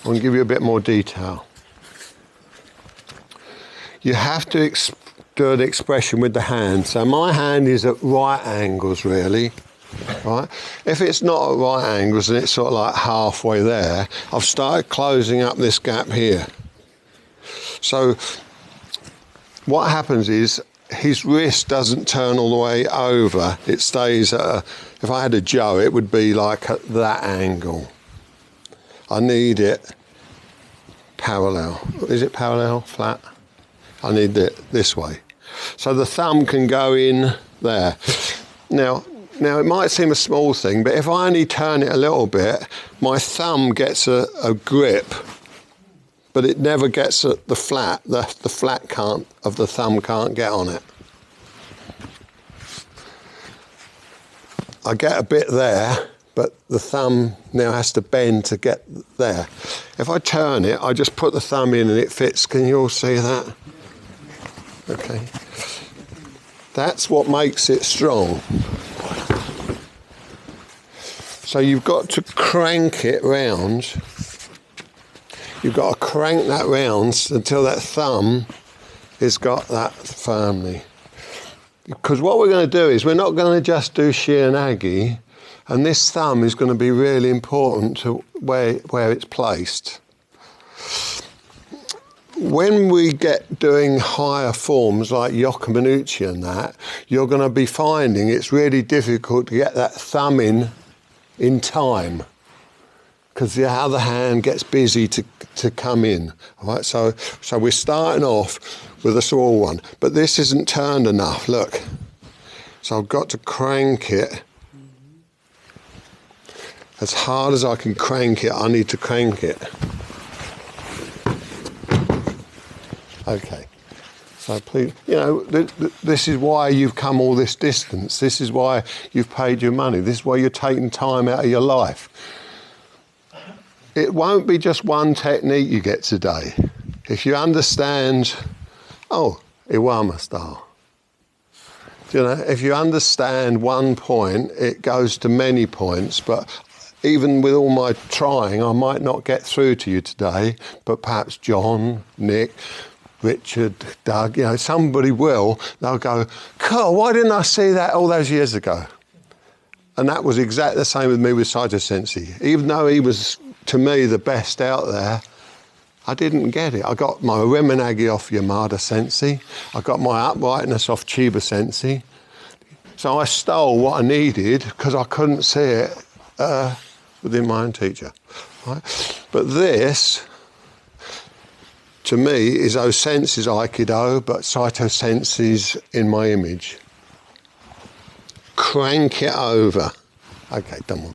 I'm going to give you a bit more detail. You have to do an expression with the hand. So my hand is at right angles, really. Right? If it's not at right angles and it's sort of like halfway there, I've started closing up this gap here. So what happens is his wrist doesn't turn all the way over. It stays at if I had a Joe, it would be like at that angle. I need it parallel. Is it parallel, flat? I need it this way. So the thumb can go in there. Now it might seem a small thing, but if I only turn it a little bit, my thumb gets a grip, but it never gets at the flat. The flat of the thumb can't get on it. I get a bit there, but the thumb now has to bend to get there. If I turn it, I just put the thumb in and it fits. Can you all see that? Okay. That's what makes it strong. So you've got to crank it round. You've got to crank that round until that thumb has got that firmly. Because what we're going to do is we're not going to just do Shihan, and this thumb is going to be really important to where it's placed. When we get doing higher forms like Yokomanuchi and that, you're going to be finding it's really difficult to get that thumb in time, because the other hand gets busy to come in. All right, so we're starting off with a small one, but this isn't turned enough, look. So I've got to crank it. As hard as I can crank it, I need to crank it. Okay. So please, this is why you've come all this distance. This is why you've paid your money. This is why you're taking time out of your life. It won't be just one technique you get today. If you understand, Iwama style. If you understand one point, it goes to many points, but even with all my trying, I might not get through to you today, but perhaps John, Nick, Richard, Doug, somebody will. They'll go, "Carl, why didn't I see that all those years ago?" And that was exactly the same with me with Saito Sensei. Even though he was, to me, the best out there, I didn't get it. I got my Remenagi off Yamada Sensei. I got my uprightness off Chiba Sensei. So I stole what I needed because I couldn't see it within my own teacher. Right? But this, to me, is O-Sensei's Aikido, but Saito Sensei's in my image. Crank it over. Okay, done one.